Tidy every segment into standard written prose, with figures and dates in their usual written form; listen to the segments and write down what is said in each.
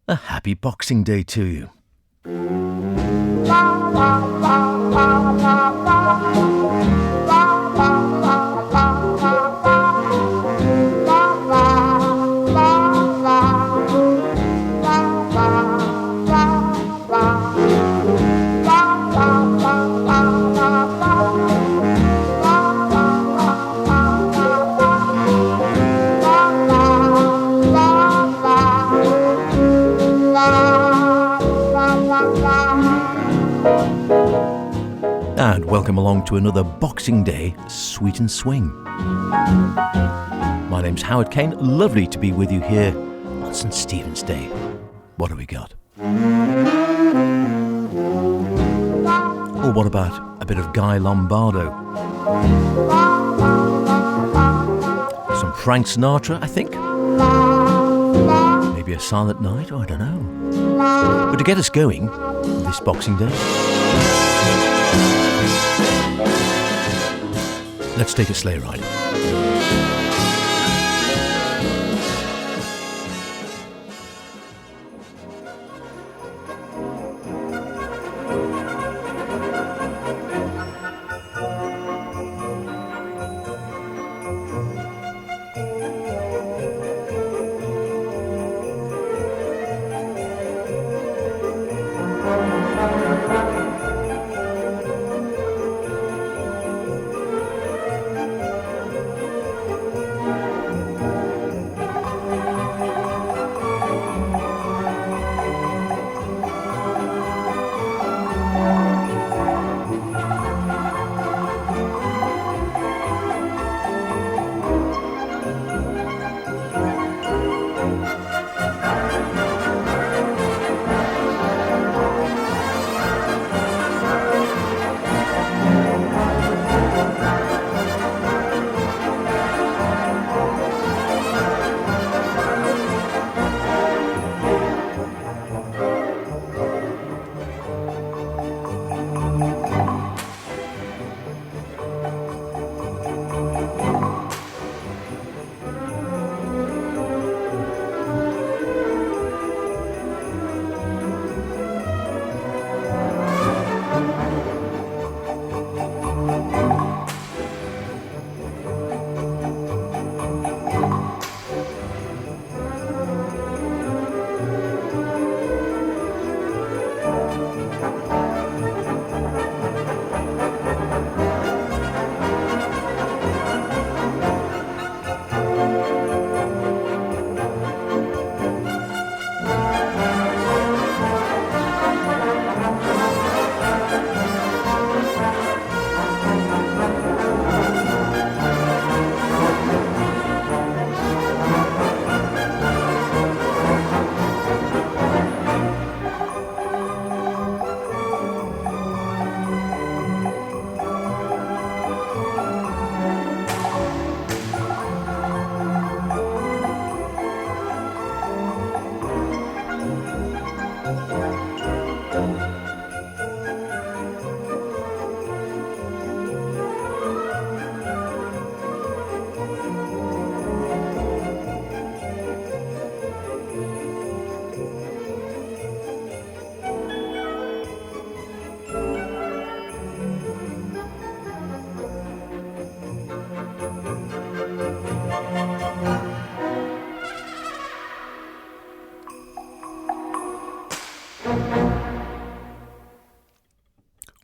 A happy Boxing Day to you. And welcome along to another Boxing Day Sweet and Swing. My name's Howard Kane. Lovely to be with you here on St. Stephen's Day. What have we got? Or what about a bit of Guy Lombardo? Some Frank Sinatra, I think. Maybe a Silent Night, I don't know. But to get us going this Boxing Day, let's take a sleigh ride.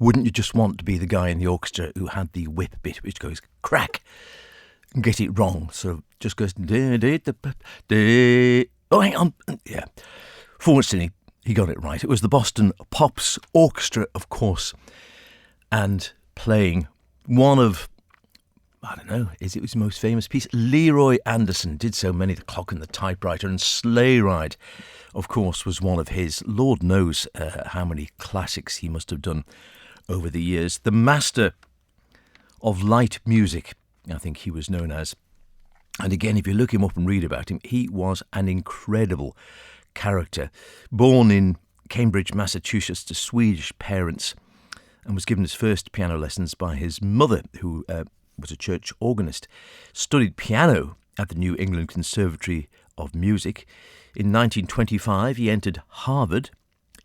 Wouldn't you just want to be the guy in the orchestra who had the whip bit which goes crack and get it wrong? So just goes oh, hang on. Yeah. Fortunately, he got it right. It was the Boston Pops Orchestra, of course, and playing one of, I don't know, is it his most famous piece? Leroy Anderson did so many, The Clock and the Typewriter, and Sleigh Ride, of course, was one of his. Lord knows how many classics he must have done over the years. The master of light music, I think he was known as. And again, if you look him up and read about him, he was an incredible character. Born in Cambridge, Massachusetts, to Swedish parents, and was given his first piano lessons by his mother, who was a church organist. Studied piano at the New England Conservatory of music. In 1925, he entered Harvard.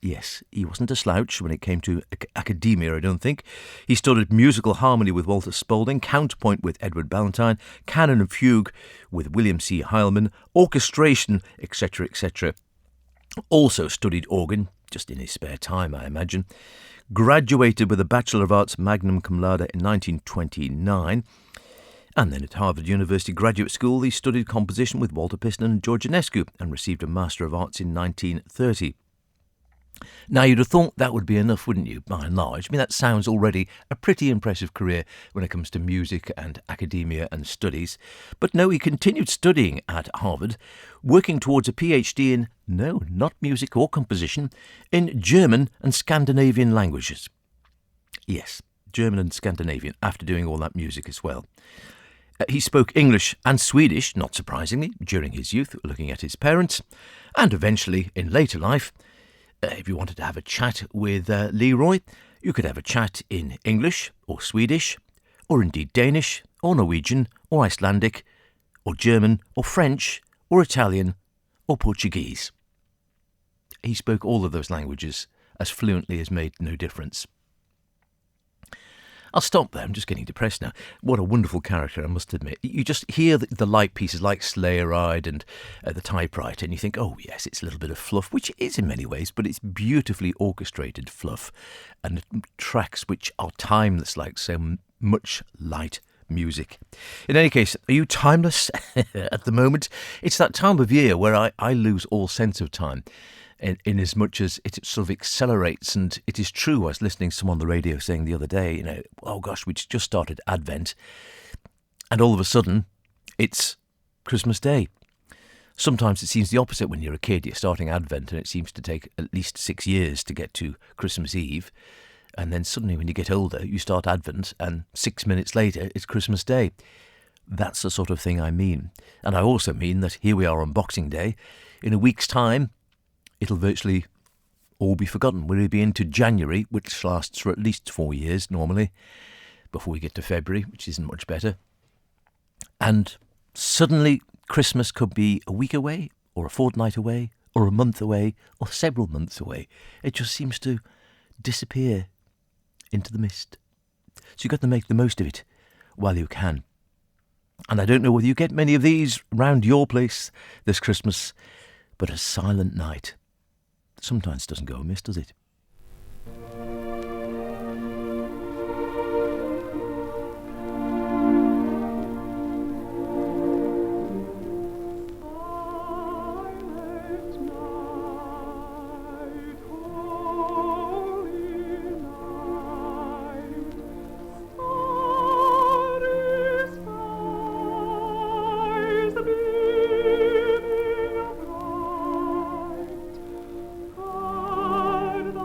Yes, he wasn't a slouch when it came to academia, I don't think. He studied musical harmony with Walter Spaulding, counterpoint with Edward Ballantyne, canon and fugue with William C. Heilmann, orchestration, etc., etc. Also studied organ, just in his spare time, I imagine. Graduated with a Bachelor of Arts magna cum laude in 1929. And then at Harvard University Graduate School, he studied composition with Walter Piston and George Enescu and received a Master of Arts in 1930. Now, you'd have thought that would be enough, wouldn't you, by and large? I mean, that sounds already a pretty impressive career when it comes to music and academia and studies. But no, he continued studying at Harvard, working towards a PhD in, no, not music or composition, in German and Scandinavian languages. Yes, German and Scandinavian, after doing all that music as well. He spoke English and Swedish, not surprisingly, during his youth, looking at his parents, and eventually, in later life, if you wanted to have a chat with Leroy, you could have a chat in English or Swedish, or indeed Danish, or Norwegian, or Icelandic, or German, or French, or Italian, or Portuguese. He spoke all of those languages as fluently as made no difference. I'll stop there. I'm just getting depressed now. What a wonderful character, I must admit. You just hear the light pieces like Sleigh Ride and the Typewriter, and you think, oh yes, it's a little bit of fluff, which it is in many ways, but it's beautifully orchestrated fluff and tracks which are timeless, like so much light music. In any case, are you timeless at the moment? It's that time of year where I lose all sense of time. In as much as it sort of accelerates, and it is true. I was listening to someone on the radio saying the other day, oh gosh, we just started Advent, and all of a sudden, it's Christmas Day. Sometimes it seems the opposite when you're a kid. You're starting Advent, and it seems to take at least 6 years to get to Christmas Eve, and then suddenly when you get older, you start Advent, and 6 minutes later, it's Christmas Day. That's the sort of thing I mean. And I also mean that here we are on Boxing Day. In a week's time, it'll virtually all be forgotten. We'll be into January, which lasts for at least 4 years normally, before we get to February, which isn't much better. And suddenly Christmas could be a week away, or a fortnight away, or a month away, or several months away. It just seems to disappear into the mist. So you've got to make the most of it while you can. And I don't know whether you get many of these round your place this Christmas, but a silent night sometimes doesn't go amiss, does it? The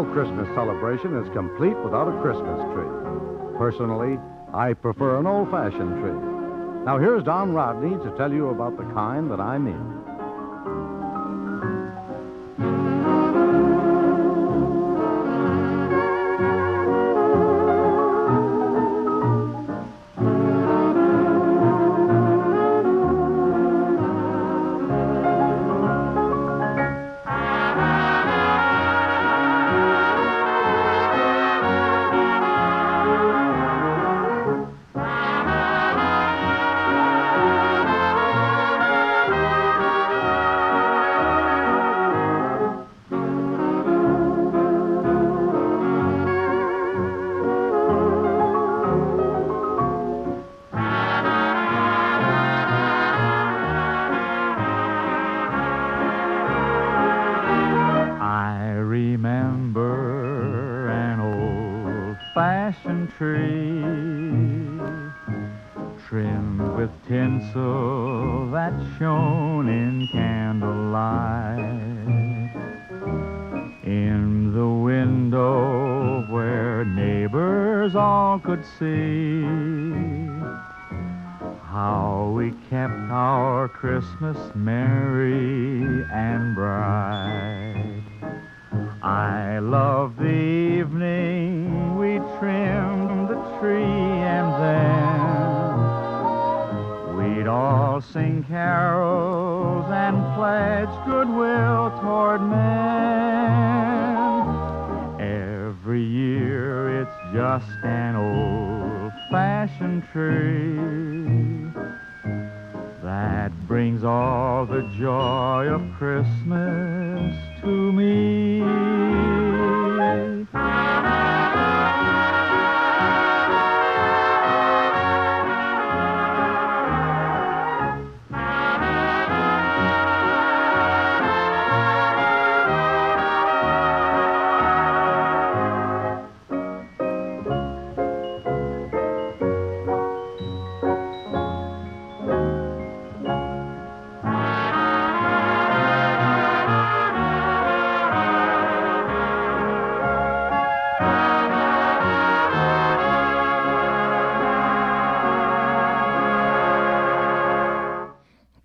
No Christmas celebration is complete without a Christmas tree. Personally, I prefer an old-fashioned tree. Now here's Don Rodney to tell you about the kind that I mean. Fashioned tree trimmed with tinsel that shone in candlelight. In the window where neighbors all could see how we kept our Christmas merry and bright. I love the evening we trimmed the tree, and then we'd all sing carols and pledge goodwill toward men. Every year it's just an old-fashioned tree that brings all the joy of Christmas to me.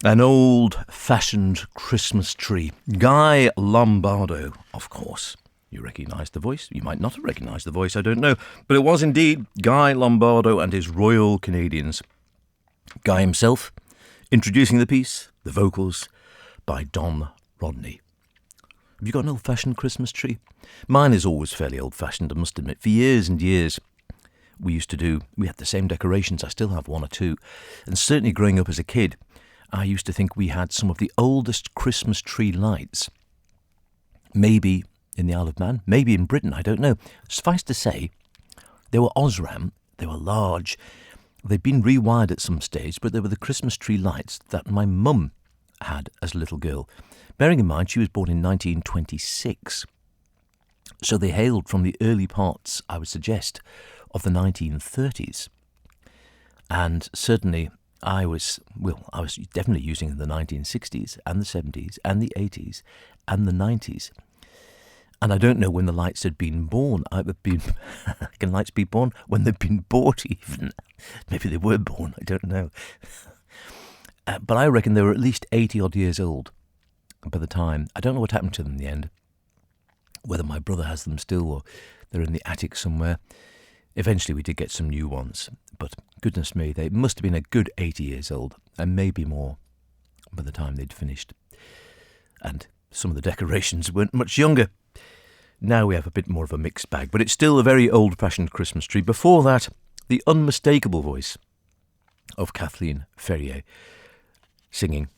An old-fashioned Christmas tree. Guy Lombardo, of course. You recognise the voice? You might not have recognised the voice, I don't know. But it was indeed Guy Lombardo and his Royal Canadians. Guy himself introducing the piece, the vocals, by Don Rodney. Have you got an old-fashioned Christmas tree? Mine is always fairly old-fashioned, I must admit. For years and years, we had the same decorations. I still have one or two. And certainly growing up as a kid, I used to think we had some of the oldest Christmas tree lights. Maybe in the Isle of Man, maybe in Britain, I don't know. Suffice to say, they were Osram, they were large. They'd been rewired at some stage, but they were the Christmas tree lights that my mum had as a little girl. Bearing in mind, she was born in 1926. So they hailed from the early parts, I would suggest, of the 1930s. And certainly I was definitely using in the 1960s and the 70s and the 80s and the 90s. And I don't know when the lights had been born. Can lights be born? When they've been bought even. Maybe they were born, I don't know. But I reckon they were at least 80-odd years old by the time. I don't know what happened to them in the end. Whether my brother has them still or they're in the attic somewhere. Eventually we did get some new ones. But goodness me, they must have been a good 80 years old, and maybe more by the time they'd finished. And some of the decorations weren't much younger. Now we have a bit more of a mixed bag, but it's still a very old-fashioned Christmas tree. Before that, the unmistakable voice of Kathleen Ferrier singing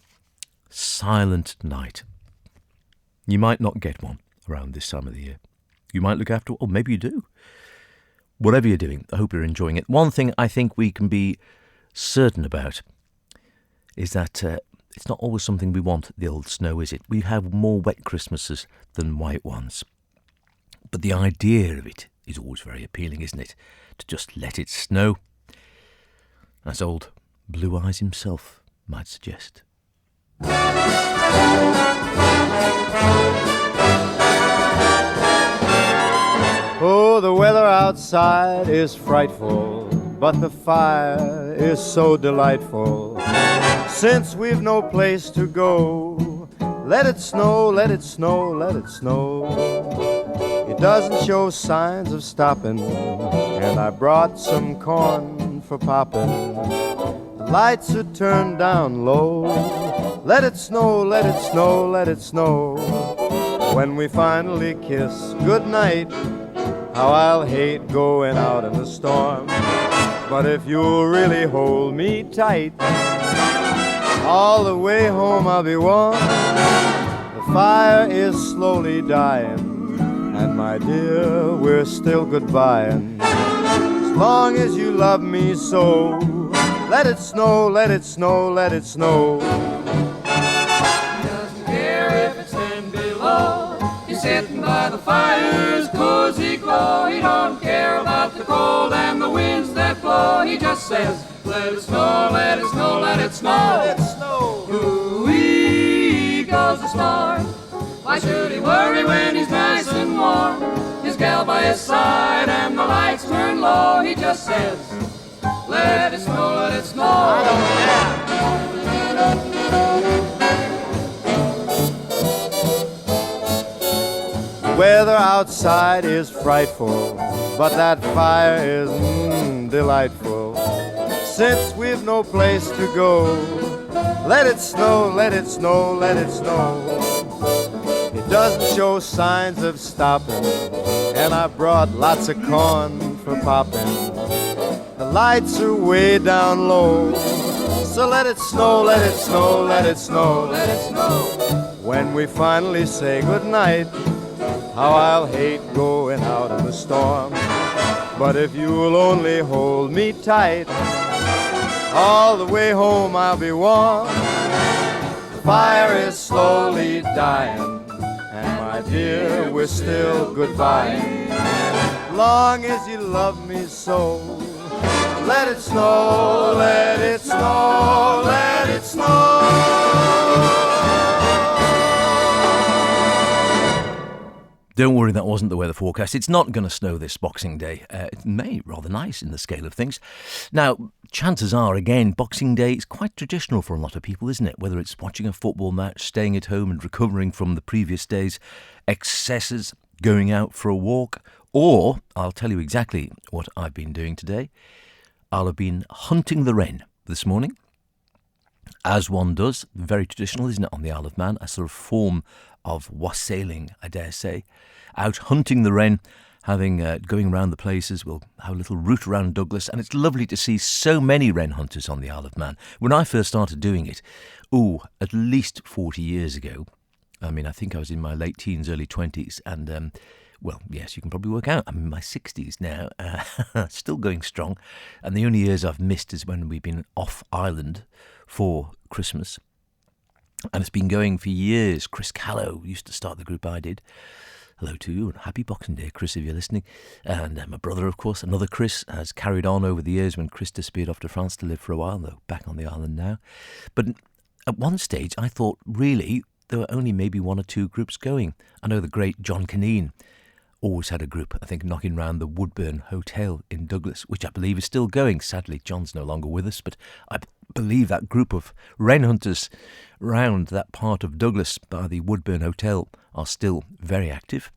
Silent Night. You might not get one around this time of the year. You might look after, or maybe you do. Whatever you're doing, I hope you're enjoying it. One thing I think we can be certain about is that it's not always something we want, the old snow, is it? We have more wet Christmases than white ones. But the idea of it is always very appealing, isn't it? To just let it snow, as old Blue Eyes himself might suggest. outside is frightful, but the fire is so delightful. Since we've no place to go, let it snow, let it snow, let it snow. It doesn't show signs of stopping, and I brought some corn for popping. The lights are turned down low. Let it snow, let it snow, let it snow. When we finally kiss goodnight, how I'll hate going out in the storm. But if you'll really hold me tight, all the way home I'll be warm. The fire is slowly dying, and my dear, we're still goodbying. As long as you love me so, let it snow, let it snow, let it snow. He doesn't care if it's 10 below. He's sitting by the fire's cozy glow. He don't care about the cold and the winds that blow. He just says, let it snow, let it snow, let it snow. Let it snow. Ooh-wee goes the star. Why should he worry when he's nice and warm? His gal by his side and the lights turn low. He just says, let it snow, let it snow. I don't care. The weather outside is frightful, but that fire is delightful. Since we've no place to go, let it snow, let it snow, let it snow. It doesn't show signs of stopping, and I brought lots of corn for popping. The lights are way down low, so let it snow, let it snow, let it snow, let it snow. When we finally say goodnight, how I'll hate going out in the storm. But if you'll only hold me tight, all the way home I'll be warm. The fire is slowly dying, and my dear, we're still goodbying. Long as you love me so, let it snow, let it snow, let it snow. Don't worry, that wasn't the weather forecast. It's not going to snow this Boxing Day. It may, rather nice in the scale of things. Now, chances are, again, Boxing Day is quite traditional for a lot of people, isn't it? Whether it's watching a football match, staying at home and recovering from the previous day's excesses, going out for a walk, or, I'll tell you exactly what I've been doing today. I'll have been hunting the wren this morning, as one does. Very traditional, isn't it, on the Isle of Man? A sort of form of wassailing, I dare say. Out hunting the wren, going around the places. We'll have a little route around Douglas, and it's lovely to see so many wren hunters on the Isle of Man. When I first started doing it, at least 40 years ago, I mean, I think I was in my late teens, early 20s, and well, yes, you can probably work out. I'm in my 60s now, still going strong. And the only years I've missed is when we've been off island for Christmas. And it's been going for years. Chris Callow used to start the group I did. Hello to you, and happy Boxing Day, Chris, if you're listening. And my brother, of course, another Chris, has carried on over the years when Chris disappeared off to France to live for a while, though back on the island now. But at one stage, I thought, really, there were only maybe one or two groups going. I know the great John Caneen always had a group, I think, knocking round the Woodburn Hotel in Douglas, which I believe is still going. Sadly, John's no longer with us, but I believe that group of wren hunters round that part of Douglas by the Woodburn Hotel are still very active.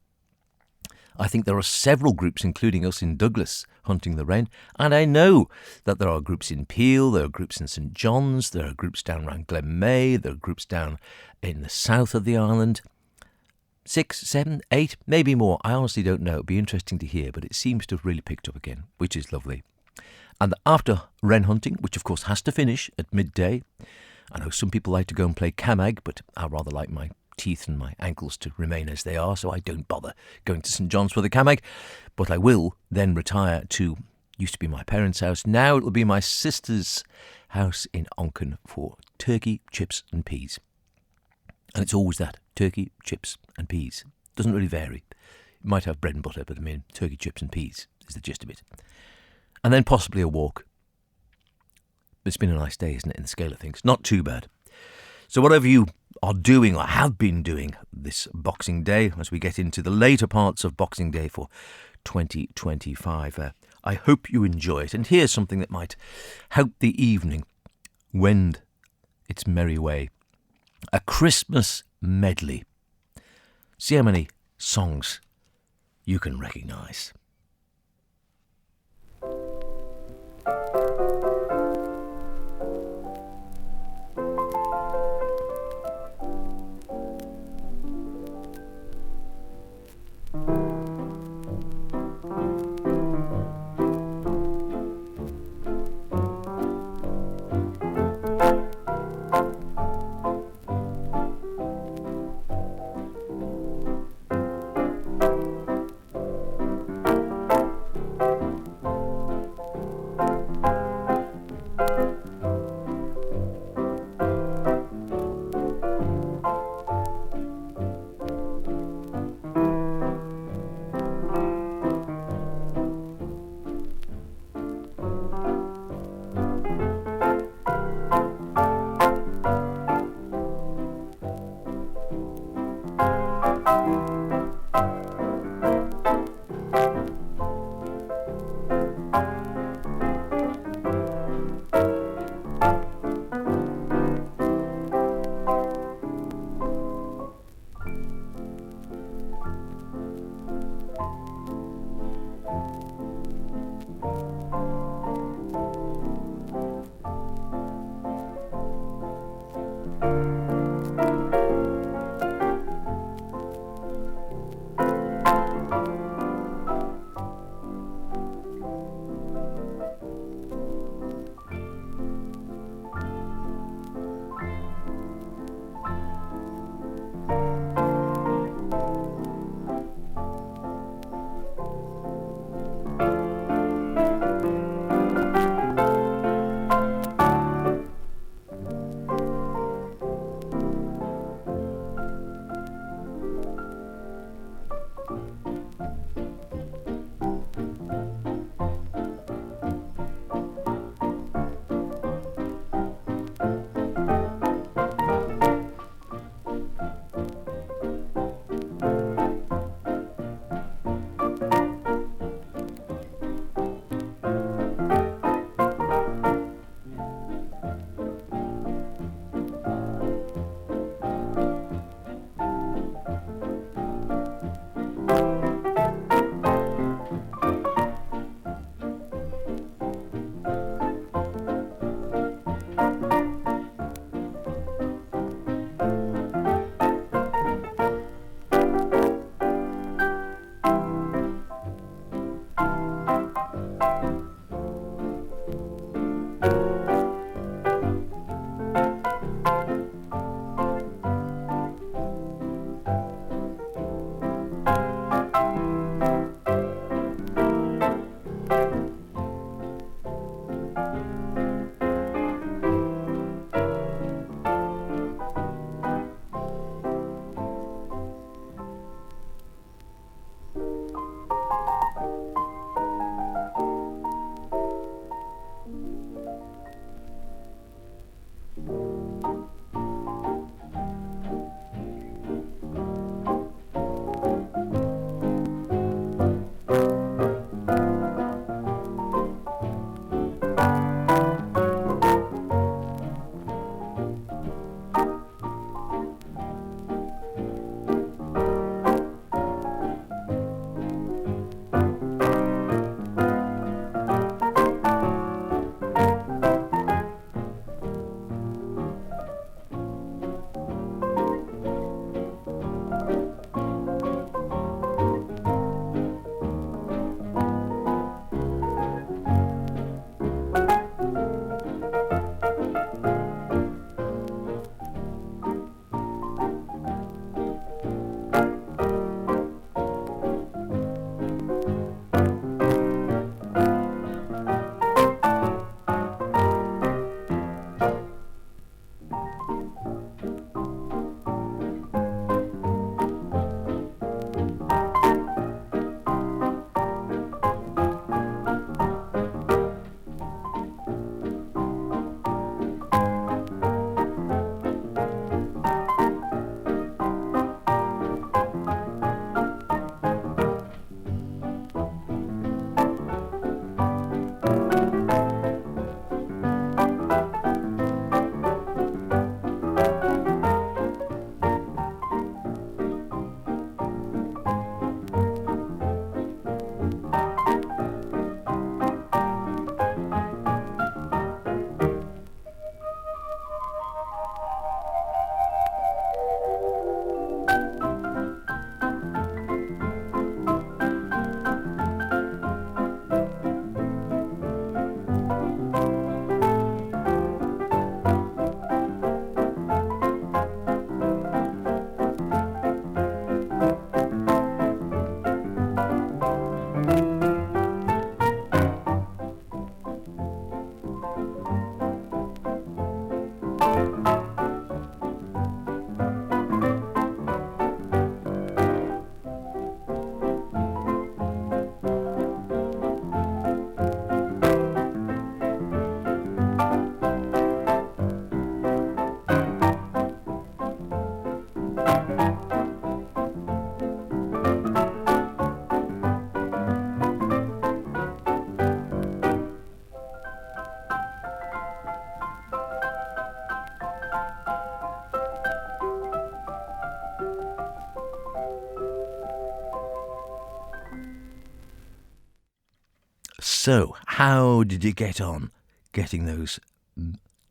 I think there are several groups, including us in Douglas, hunting the wren, and I know that there are groups in Peel, there are groups in St John's, there are groups down around Glenmay, there are groups down in the south of the island. 6, 7, 8, maybe more. I honestly don't know. It'd be interesting to hear, but it seems to have really picked up again, which is lovely. And after wren hunting, which of course has to finish at midday, I know some people like to go and play camag, but I rather like my teeth and my ankles to remain as they are, so I don't bother going to St John's for the camag. But I will then retire to, used to be my parents' house, now it will be my sister's house in Onken for turkey, chips and peas. And it's always that, turkey, chips and peas. Doesn't really vary. It might have bread and butter, but I mean, turkey, chips and peas is the gist of it. And then possibly a walk. But it's been a nice day, isn't it, in the scale of things? Not too bad. So whatever you are doing or have been doing this Boxing Day, as we get into the later parts of Boxing Day for 2025, I hope you enjoy it. And here's something that might help the evening wend its merry way. A Christmas medley. See how many songs you can recognise. So, how did you get on getting those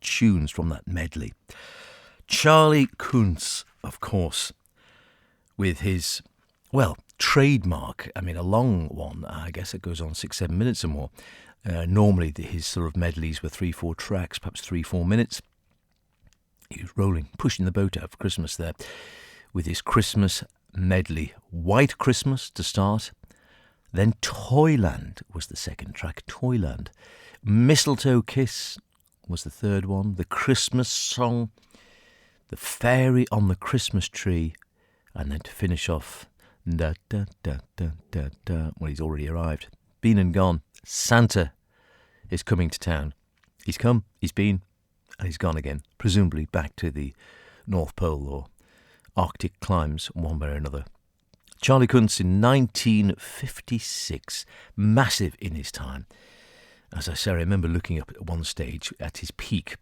tunes from that medley? Charlie Kunz, of course, with his, well, trademark, I mean, a long one, I guess it goes on 6-7 minutes or more. Normally, his sort of medleys were 3-4 tracks, perhaps 3-4 minutes. He was rolling, pushing the boat out for Christmas there with his Christmas medley. White Christmas to start, then Toyland was the second track, Toyland. Mistletoe Kiss was the third one, the Christmas Song, the Fairy on the Christmas Tree, and then to finish off, da da da da da da. Well, he's already arrived. Been and gone. Santa is coming to town. He's come, he's been, and he's gone again. Presumably back to the North Pole or Arctic climes, one way or another. Charlie Kunz in 1956, massive in his time. As I say, I remember looking up at one stage at his peak.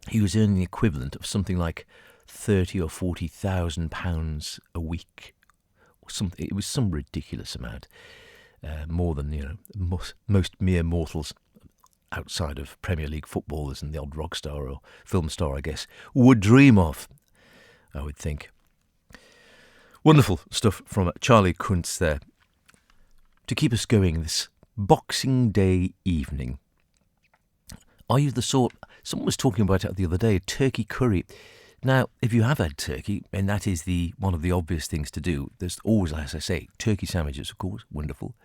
He was earning the equivalent of something like £30,000 or £40,000 a week. It was some ridiculous amount, more than most mere mortals outside of Premier League footballers and the odd rock star or film star, I guess, would dream of, I would think. Wonderful stuff from Charlie Kunz there to keep us going this Boxing Day evening. Are you the sort... Someone was talking about it the other day, turkey curry. Now, if you have had turkey, and that is one of the obvious things to do, there's always, as I say, turkey sandwiches, of course, wonderful.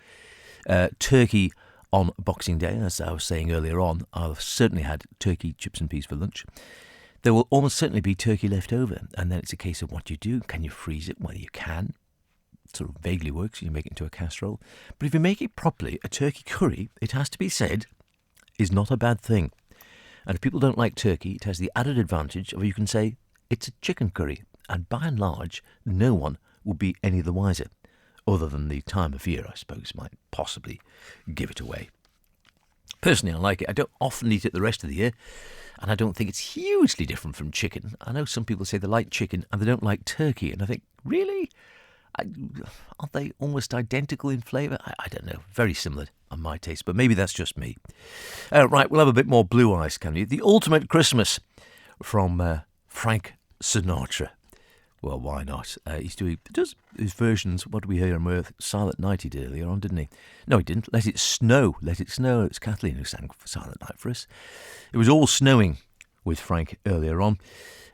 Turkey on Boxing Day, as I was saying earlier on, I've certainly had turkey chips and peas for lunch. There will almost certainly be turkey left over, and then it's a case of what you do. Can you freeze it? Well, you can. It sort of vaguely works. You make it into a casserole. But if you make it properly, a turkey curry, it has to be said, is not a bad thing. And if people don't like turkey, it has the added advantage of you can say it's a chicken curry, and by and large, no one will be any the wiser, other than the time of year, I suppose, might possibly give it away. Personally, I like it. I don't often eat it the rest of the year, and I don't think it's hugely different from chicken. I know some people say they like chicken and they don't like turkey, and I think, really? Aren't they almost identical in flavour? I don't know. Very similar on my taste, but maybe that's just me. Right, we'll have a bit more Blue Eyes, can you? The Ultimate Christmas from Frank Sinatra. Well, why not? He does his versions. What did we hear him with? Silent Night he did earlier on, didn't he? No, he didn't. Let It Snow. Let It Snow. It's Kathleen who sang Silent Night for us. It was all snowing with Frank earlier on.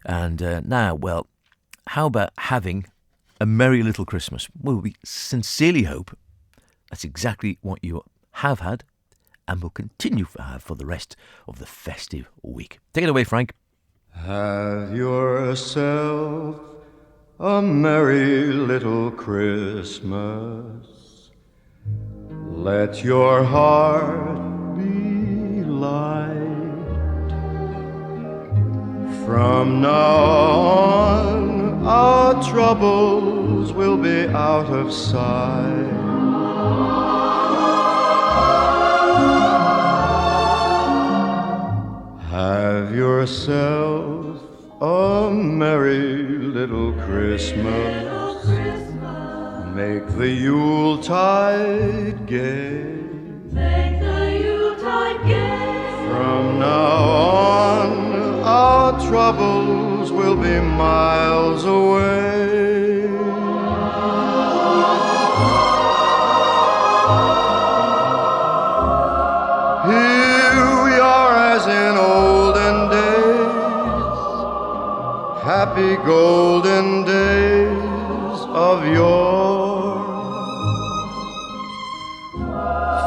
And now, well, how about having a merry little Christmas? Well, we sincerely hope that's exactly what you have had and will continue to have for the rest of the festive week. Take it away, Frank. Have yourself a merry little Christmas. Let your heart be light. From now on, our troubles will be out of sight. Have yourself a merry little Christmas. Make the Yuletide gay. Make the Yuletide gay. From now on, our troubles will be miles away. Here we are as in olden days, happy golden days of yore.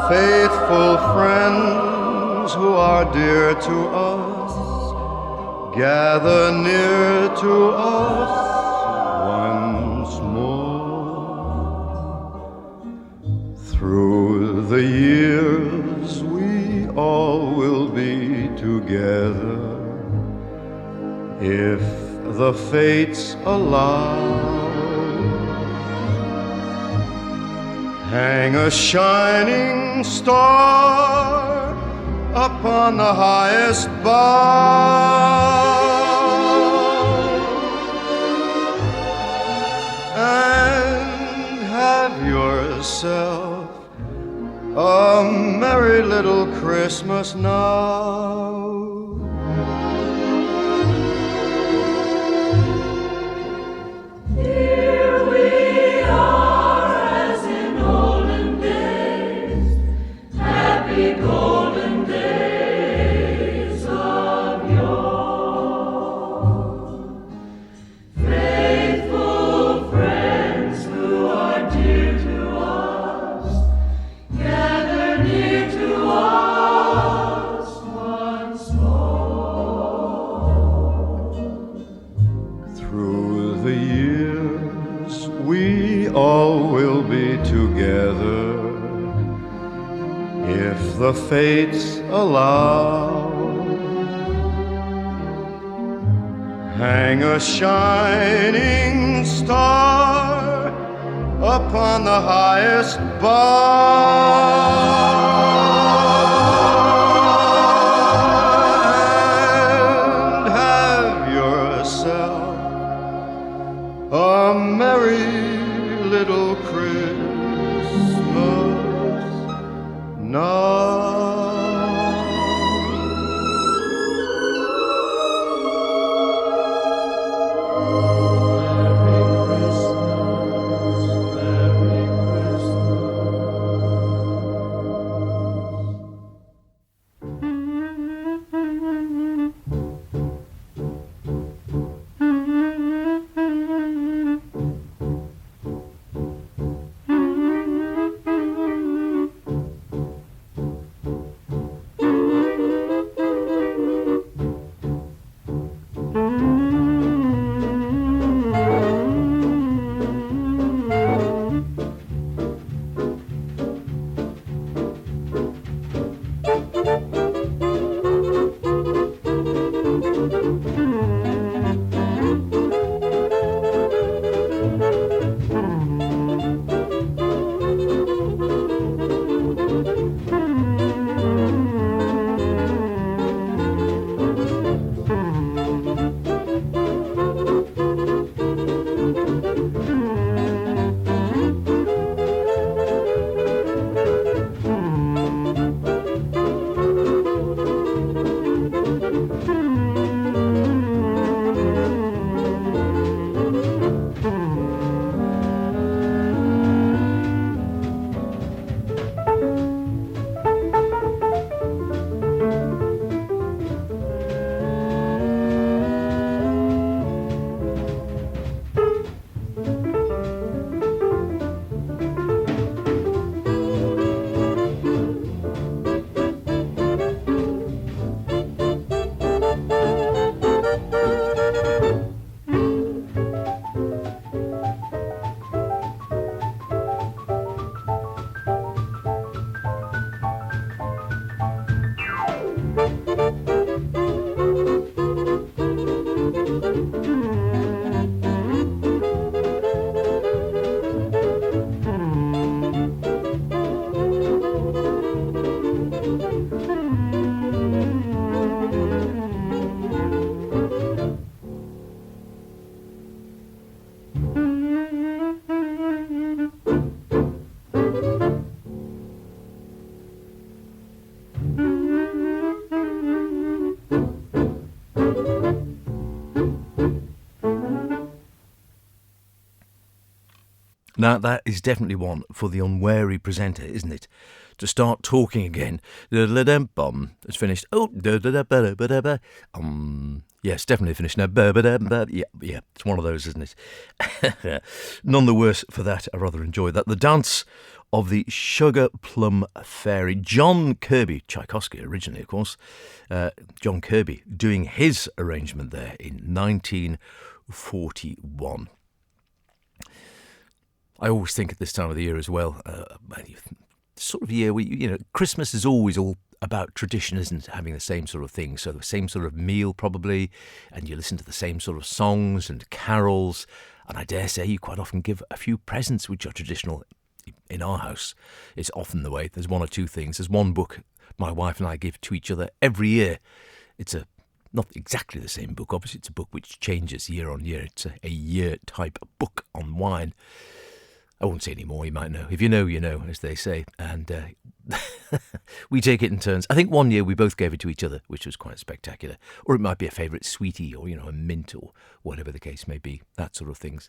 Faithful friends who are dear to us, gather near to us once more. Through the years we all will be together, if the fates allow. Hang a shining star upon the highest bough, and have yourself a merry little Christmas now. Here we are as in olden days, happy golden days of yore. Faithful friends who are dear to us, gather near to us once more. Through the years we all will be together, if the fates allow. Hang a shining star upon the highest bough, and have yourself a merry little Christmas now. Now, that is definitely one for the unwary presenter, isn't it? To start talking again. It's finished. Oh, yes, definitely finished now. Yeah, it's one of those, isn't it? None the worse for that. I rather enjoyed that. The Dance of the Sugar Plum Fairy. John Kirby, Tchaikovsky originally, of course. John Kirby doing his arrangement there in 1941. I always think at this time of the year as well, sort of year where, Christmas is always all about tradition, isn't it? Having the same sort of thing. So the same sort of meal probably, and you listen to the same sort of songs and carols. And I dare say you quite often give a few presents which are traditional. In our house, it's often the way. There's one or two things. There's one book my wife and I give to each other every year. It's not exactly the same book, obviously. It's a book which changes year on year. It's a year type book on wine. I won't say any more, you might know. If you know, you know, as they say. And we take it in turns. I think one year we both gave it to each other, which was quite spectacular. Or it might be a favourite sweetie or, a mint or whatever the case may be, that sort of things.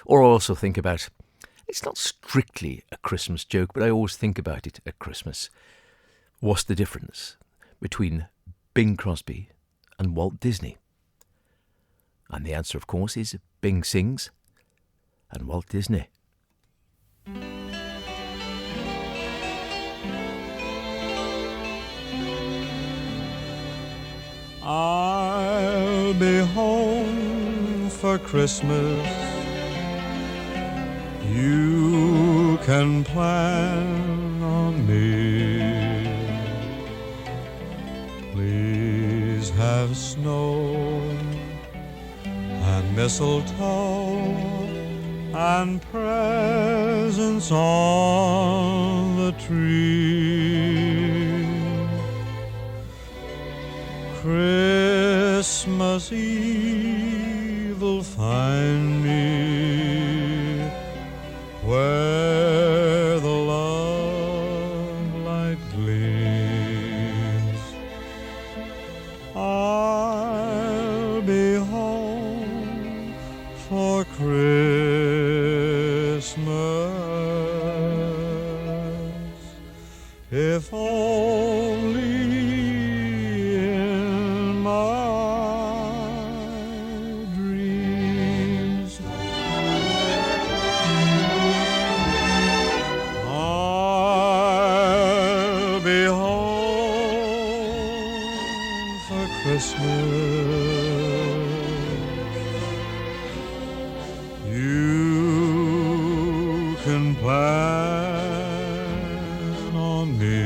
Or I also think about, it's not strictly a Christmas joke, but I always think about it at Christmas. What's the difference between Bing Crosby and Walt Disney? And the answer, of course, is Bing sings and Walt Disney. I'll be home for Christmas. You can plan on me. Please have snow and mistletoe and presents on the tree. Christmas Eve will find me where the love light gleams. I'll be home for Christmas, if only in my dreams. I'll be home for Christmas. You can plan on me.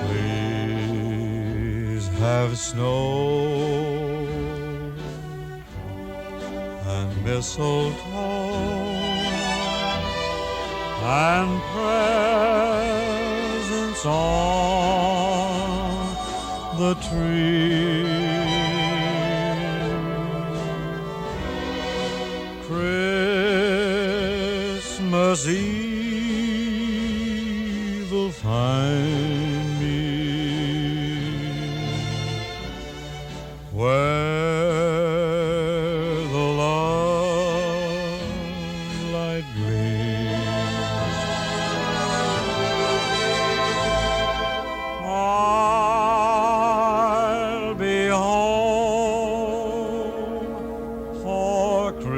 Please have snow and mistletoe and presents on the tree. Christmas Eve will find me where the love light gleams. I'll be home for Christmas,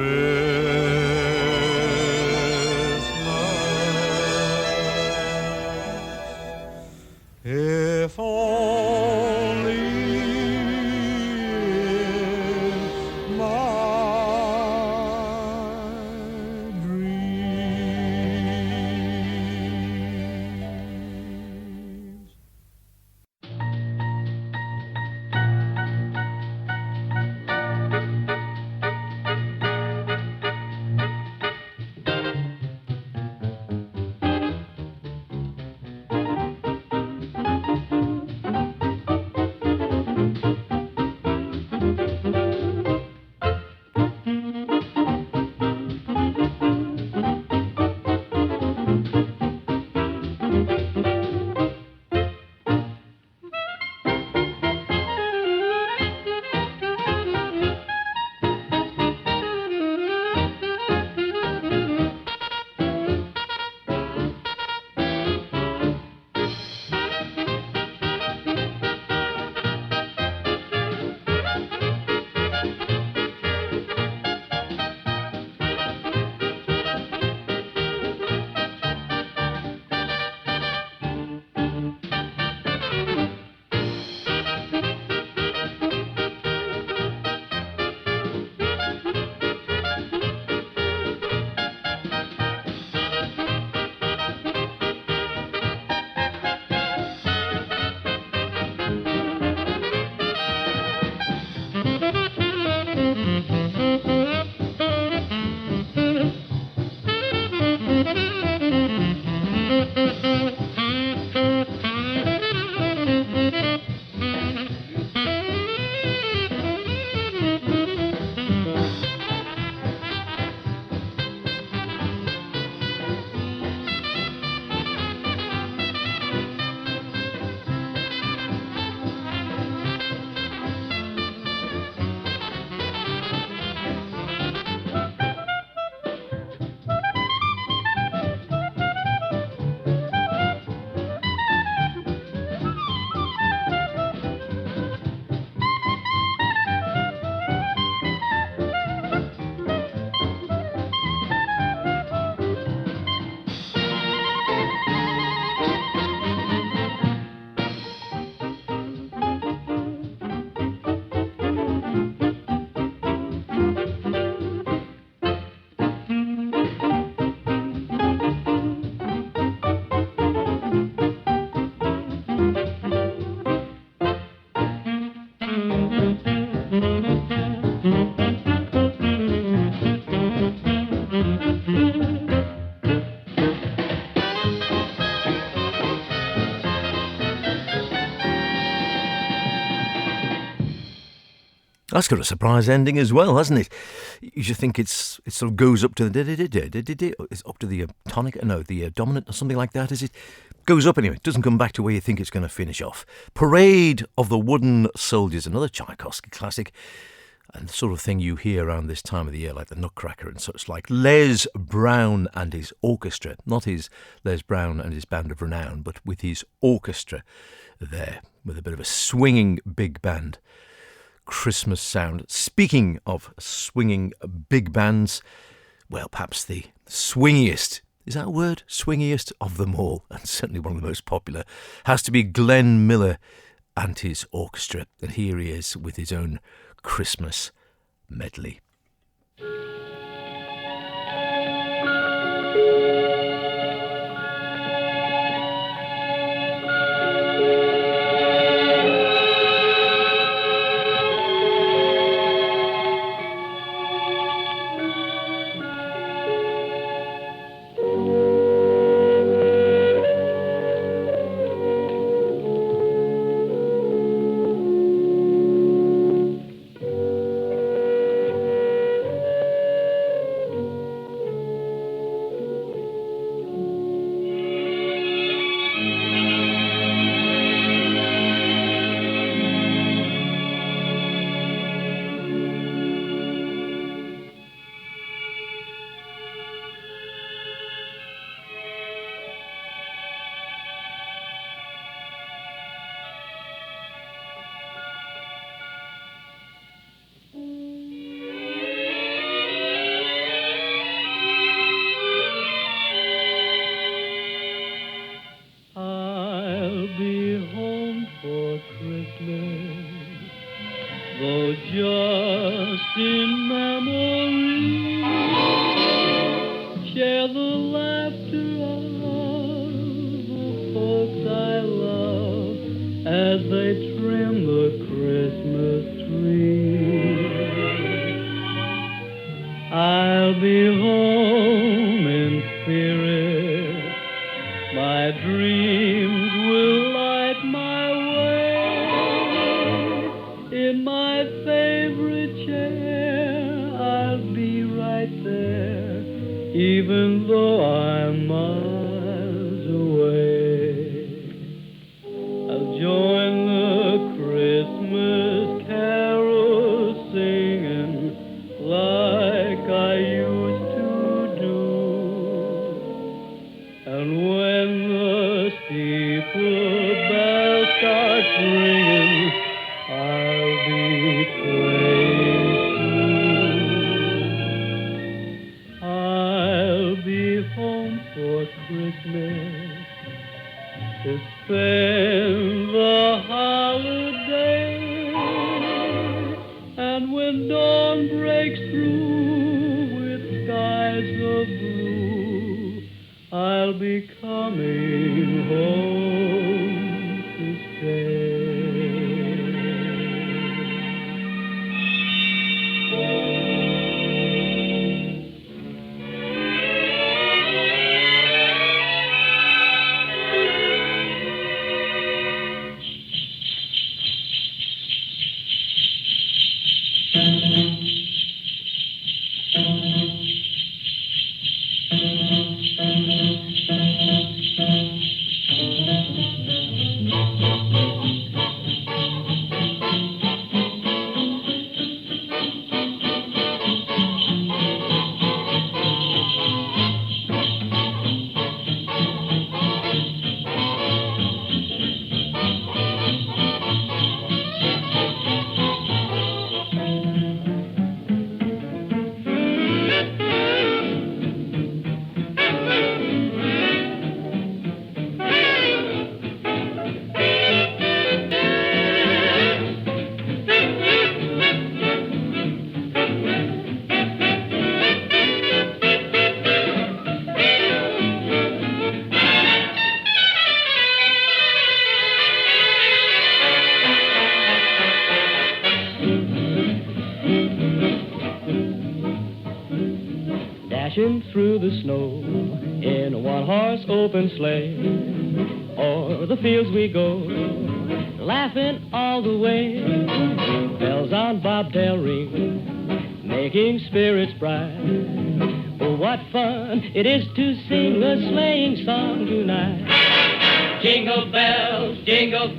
if only in my dreams. That's got a surprise ending as well, hasn't it? You should think it sort of goes up to the it's up to the tonic, no, the dominant or something like that. Is it? Goes up anyway. It doesn't come back to where you think it's going to finish off. Parade of the Wooden Soldiers, another Tchaikovsky classic, and the sort of thing you hear around this time of the year, like the Nutcracker and such, like Les Brown and his orchestra, not his Les Brown and his band of renown, but with his orchestra there, with a bit of a swinging big band. Christmas sound. Speaking of swinging big bands, well, perhaps the swingiest, is that a word? Swingiest of them all, and certainly one of the most popular, has to be Glenn Miller and his orchestra. And here he is with his own Christmas medley. Dashing through the snow in a one-horse open sleigh. O'er the fields we go, laughing all the way. Bells on bobtail ring, making spirits bright. Oh, what fun it is to sing a sleighing song tonight. Jingle bells, jingle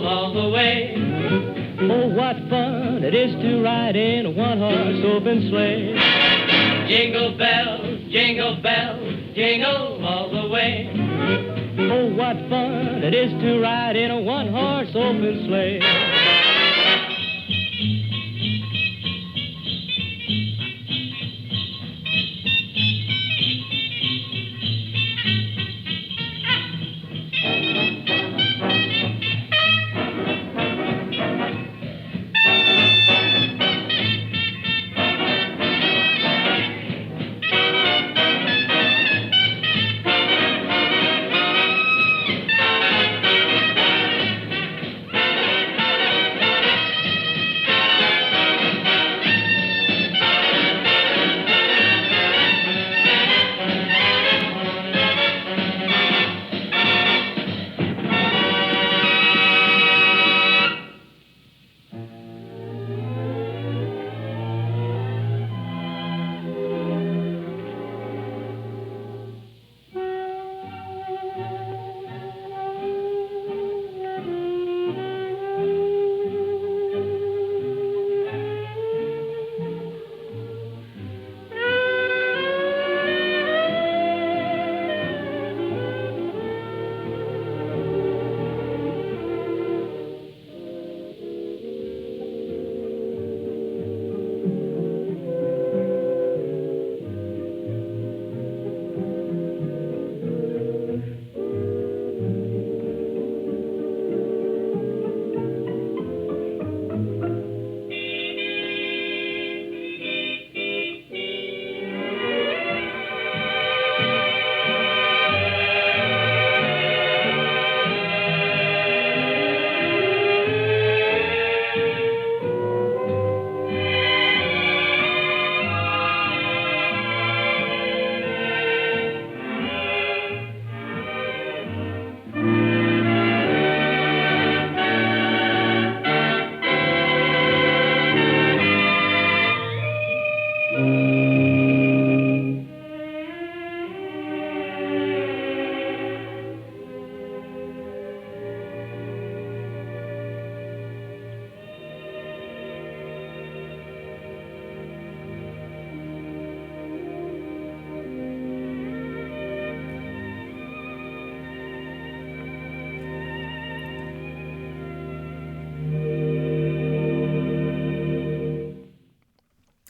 all the way. Oh, what fun it is to ride in a one-horse open sleigh. Jingle bells, jingle all the way. Oh, what fun it is to ride in a one-horse open sleigh.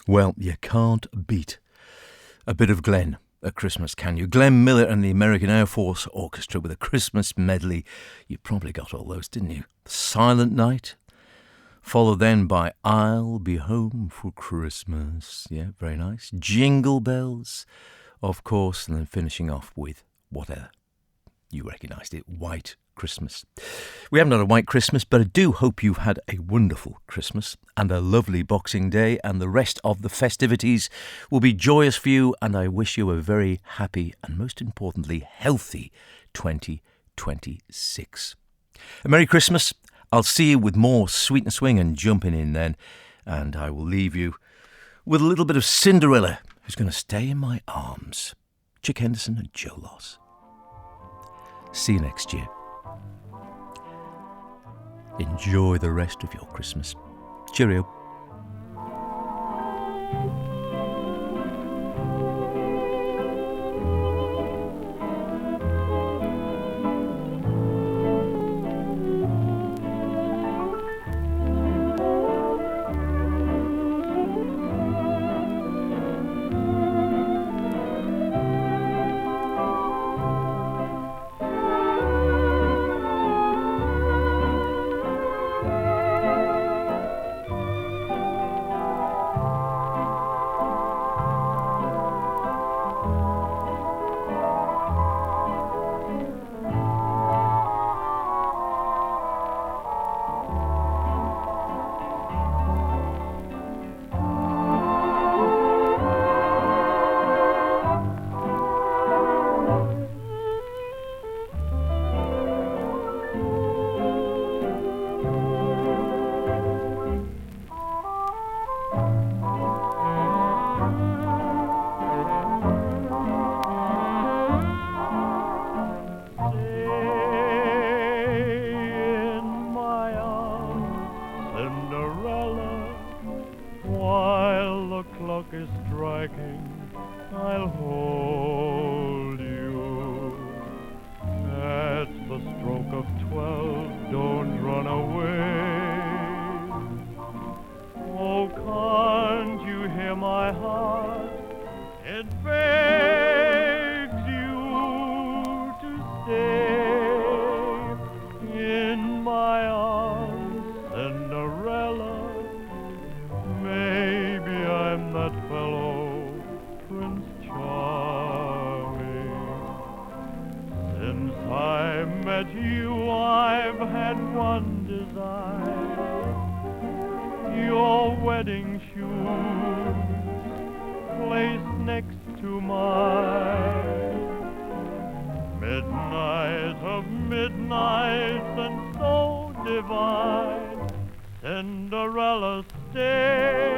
Well, you can't beat a bit of Glenn at Christmas, can you? Glenn Miller and the American Air Force Orchestra with a Christmas medley. You probably got all those, didn't you? Silent Night, followed then by I'll Be Home for Christmas. Yeah, very nice. Jingle Bells, of course, and then finishing off with whatever. You recognised it, White Christmas. We haven't had a white Christmas, but I do hope you've had a wonderful Christmas and a lovely Boxing Day, and the rest of the festivities will be joyous for you, and I wish you a very happy and, most importantly, healthy 2026. A Merry Christmas. I'll see you with more Sweet and Swing and Jumping In then, and I will leave you with a little bit of Cinderella, who's going to stay in my arms. Chick Henderson and Joe Loss. See you next year. Enjoy the rest of your Christmas. Cheerio. clock is striking, I'll hold you. At the stroke of 12, don't run away. Oh, can't you hear my heart? It begs you to stay in my arms, Cinderella. Maybe I'm that fellow, Prince Charming. Since I met you, I've had one desire, your wedding shoes placed next to mine. Midnight of midnights and so divine, Cinderella, stay.